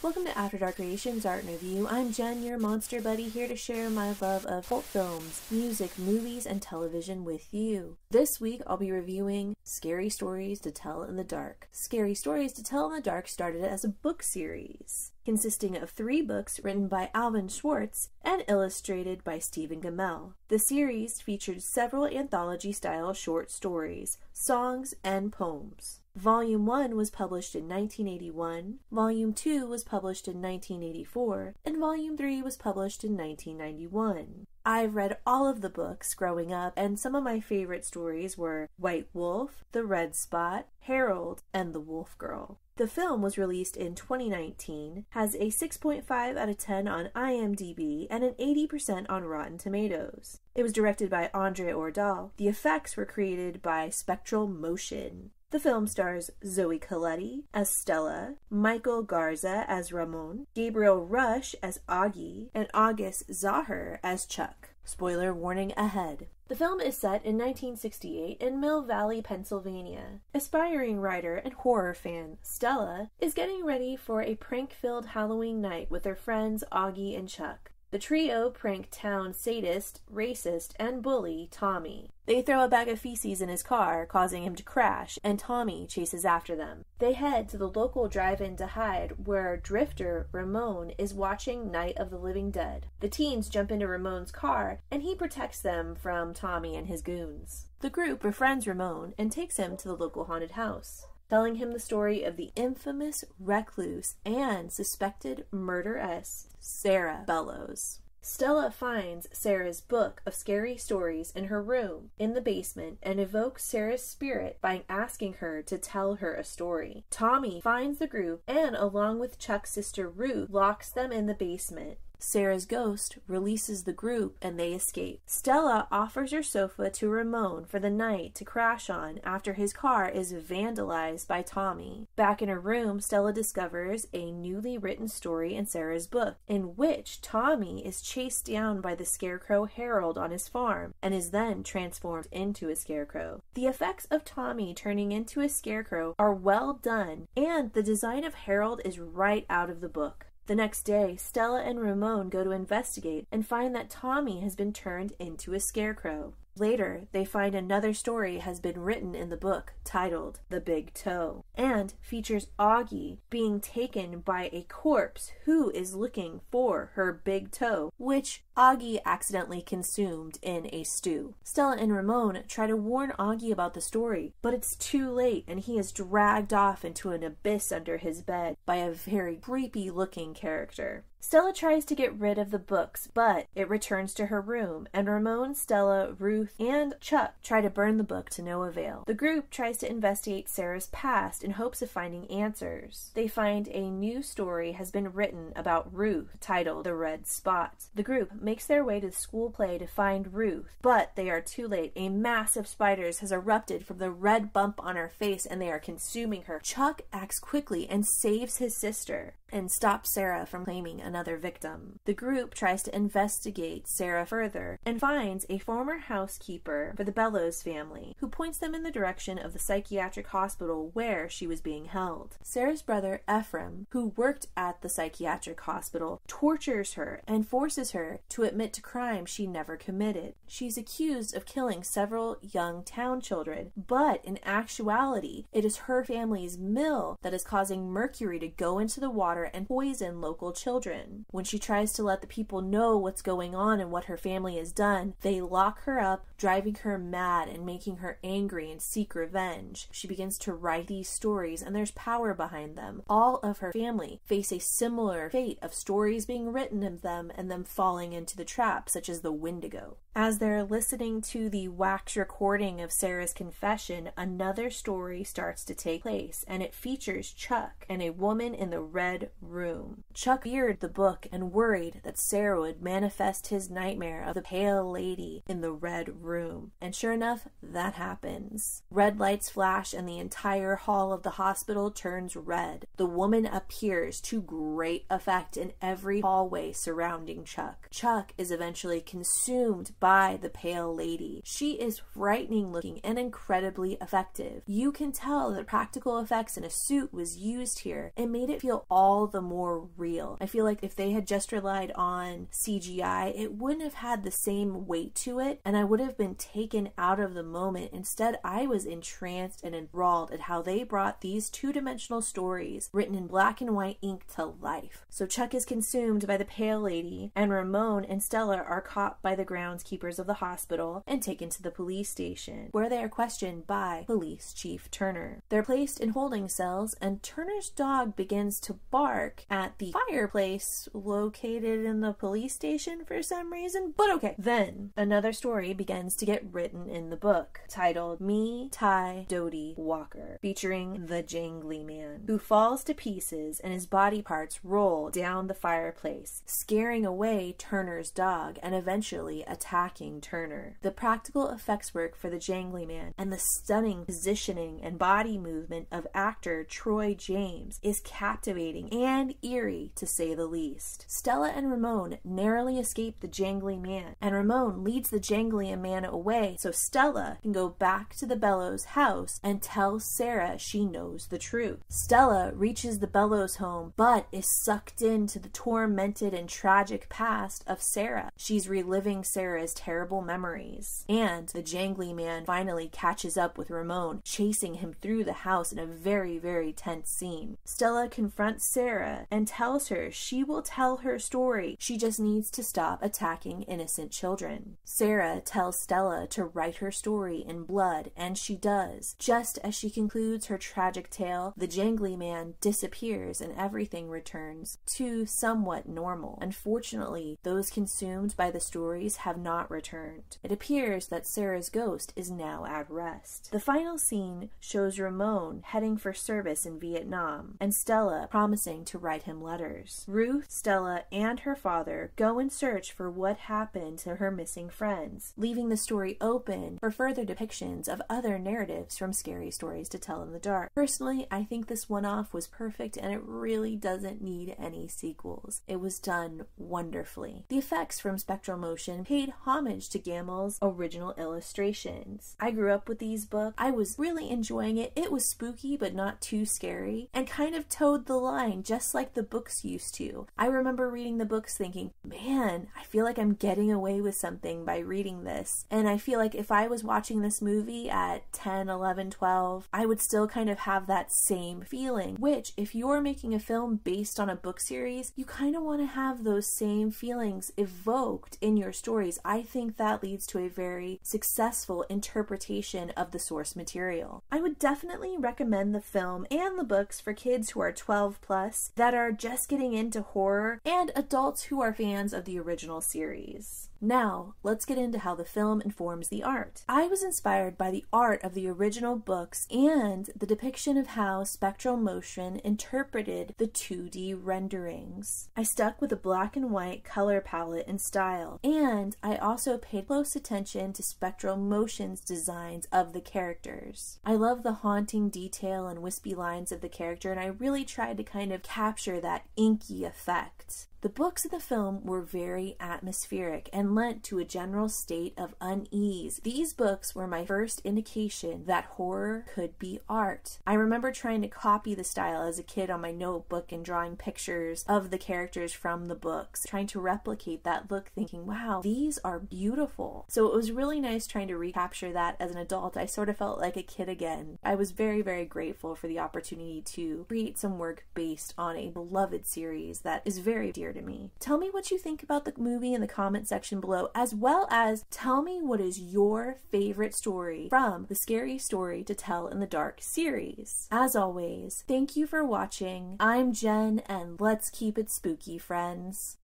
Welcome to After Dark Creations Art and Review. I'm Jen, your monster buddy, here to share my love of cult films, music, movies, and television with you. This week, I'll be reviewing Scary Stories to Tell in the Dark. Scary Stories to Tell in the Dark started as a book series, consisting of 3 books written by Alvin Schwartz and illustrated by Stephen Gammell. The series featured several anthology-style short stories, songs, and poems. Volume 1 was published in 1981, Volume 2 was published in 1984, and Volume 3 was published in 1991. I've read all of the books growing up, and some of my favorite stories were White Wolf, The Red Spot, Harold, and The Wolf Girl. The film was released in 2019, has a 6.5 out of 10 on IMDb, and an 80% on Rotten Tomatoes. It was directed by Andre Ordal. The effects were created by Spectral Motion. The film stars Zoe Colletti as Stella, Michael Garza as Ramon, Gabriel Rush as Augie, and August Zahar as Chuck. Spoiler warning ahead. The film is set in 1968 in Mill Valley, Pennsylvania. Aspiring writer and horror fan Stella is getting ready for a prank-filled Halloween night with her friends Augie and Chuck. The trio prank town sadist, racist, and bully Tommy. They throw a bag of feces in his car, causing him to crash, and Tommy chases after them. They head to the local drive-in to hide, where drifter Ramon is watching Night of the Living Dead. The teens jump into Ramon's car, and he protects them from Tommy and his goons. The group befriends Ramon and takes him to the local haunted house, telling him the story of the infamous recluse and suspected murderess Sarah Bellows. Stella finds Sarah's book of scary stories in her room in the basement and evokes Sarah's spirit by asking her to tell her a story. Tommy finds the group and, along with Chuck's sister Ruth, locks them in the basement. Sarah's ghost releases the group and they escape. Stella offers her sofa to Ramon for the night to crash on after his car is vandalized by Tommy. Back in her room, Stella discovers a newly written story in Sarah's book, in which Tommy is chased down by the scarecrow Harold on his farm and is then transformed into a scarecrow. The effects of Tommy turning into a scarecrow are well done, and the design of Harold is right out of the book. The next day, Stella and Ramon go to investigate and find that Tommy has been turned into a scarecrow. Later, they find another story has been written in the book titled The Big Toe, and features Augie being taken by a corpse who is looking for her big toe, which Augie accidentally consumed in a stew. Stella and Ramon try to warn Augie about the story, but it's too late and he is dragged off into an abyss under his bed by a very creepy looking character. Stella tries to get rid of the books, but it returns to her room, and Ramon, Stella, Ruth, and Chuck try to burn the book to no avail. The group tries to investigate Sarah's past in hopes of finding answers. They find a new story has been written about Ruth titled The Red Spot. The group makes their way to the school play to find Ruth, but they are too late. A mass of spiders has erupted from the red bump on her face and they are consuming her. Chuck acts quickly and saves his sister and stops Sarah from claiming another victim. The group tries to investigate Sarah further and finds a former housekeeper for the Bellows family who points them in the direction of the psychiatric hospital where she was being held. Sarah's brother Ephraim, who worked at the psychiatric hospital, tortures her and forces her to admit to crimes she never committed. She's accused of killing several young town children, but in actuality, it is her family's mill that is causing mercury to go into the water and poison local children. When she tries to let the people know what's going on and what her family has done, they lock her up, driving her mad and making her angry and seek revenge. She begins to write these stories, and there's power behind them. All of her family face a similar fate of stories being written of them and them falling into the trap, such as the Wendigo. As they're listening to the wax recording of Sarah's confession, another story starts to take place, and it features Chuck and a woman in the red room. Chuck feared the book and worried that Sarah would manifest his nightmare of the pale lady in the red room. room. And sure enough, that happens. Red lights flash and the entire hall of the hospital turns red. The woman appears to great effect in every hallway surrounding Chuck. Chuck is eventually consumed by the pale lady. She is frightening looking and incredibly effective. You can tell that practical effects in a suit was used here. It made it feel all the more real. I feel like if they had just relied on CGI, it wouldn't have had the same weight to it, and I would have been taken out of the moment. Instead, I was entranced and enthralled at how they brought these two-dimensional stories written in black and white ink to life. So Chuck is consumed by the pale lady, and Ramon and Stella are caught by the groundskeepers of the hospital and taken to the police station, where they are questioned by Police Chief Turner. They're placed in holding cells, and Turner's dog begins to bark at the fireplace located in the police station for some reason, but okay. Then another story begins to get written in the book, titled Me, Ty, Dodie, Walker, featuring the Jangly Man, who falls to pieces and his body parts roll down the fireplace, scaring away Turner's dog and eventually attacking Turner. The practical effects work for the Jangly Man and the stunning positioning and body movement of actor Troy James is captivating and eerie, to say the least. Stella and Ramon narrowly escape the Jangly Man, and Ramon leads the Jangly Man away so Stella can go back to the Bellows house and tell Sarah she knows the truth. Stella reaches the Bellows home but is sucked into the tormented and tragic past of Sarah. She's reliving Sarah's terrible memories, and the Jangly Man finally catches up with Ramon, chasing him through the house in a very, very tense scene. Stella confronts Sarah and tells her she will tell her story. She just needs to stop attacking innocent children. Sarah tells Stella to write her story in blood, and she does. Just as she concludes her tragic tale, the Jangly Man disappears and everything returns to somewhat normal. Unfortunately, those consumed by the stories have not returned. It appears that Sarah's ghost is now at rest. The final scene shows Ramon heading for service in Vietnam, and Stella promising to write him letters. Ruth, Stella, and her father go in search for what happened to her missing friends, leaving the story open for further depictions of other narratives from Scary Stories to Tell in the Dark. Personally, I think this one-off was perfect and it really doesn't need any sequels. It was done wonderfully. The effects from Spectral Motion paid homage to Gamel's original illustrations. I grew up with these books. I was really enjoying it. It was spooky but not too scary, and kind of towed the line just like the books used to. I remember reading the books thinking, man, I feel like I'm getting away with something by reading this. And I feel like if I was watching this movie at 10, 11, 12, I would still kind of have that same feeling, which if you're making a film based on a book series, you kind of want to have those same feelings evoked in your stories. I think that leads to a very successful interpretation of the source material. I would definitely recommend the film and the books for kids who are 12 plus that are just getting into horror, and adults who are fans of the original series. Now, let's get into how the film informs the art. I was inspired by the art of the original books and the depiction of how Spectral Motion interpreted the 2D renderings. I stuck with a black and white color palette and style, and I also paid close attention to Spectral Motion's designs of the characters. I love the haunting detail and wispy lines of the character, and I really tried to kind of capture that inky effect. The books of the film were very atmospheric and lent to a general state of unease. These books were my first indication that horror could be art. I remember trying to copy the style as a kid on my notebook and drawing pictures of the characters from the books, trying to replicate that look, thinking, wow, these are beautiful. So it was really nice trying to recapture that as an adult. I sort of felt like a kid again. I was very, very grateful for the opportunity to create some work based on a beloved series that is very dear to me. Tell me what you think about the movie in the comment section below, as well as tell me what is your favorite story from the Scary Story to Tell in the Dark series. As always, thank you for watching. I'm Jen, and let's keep it spooky, friends.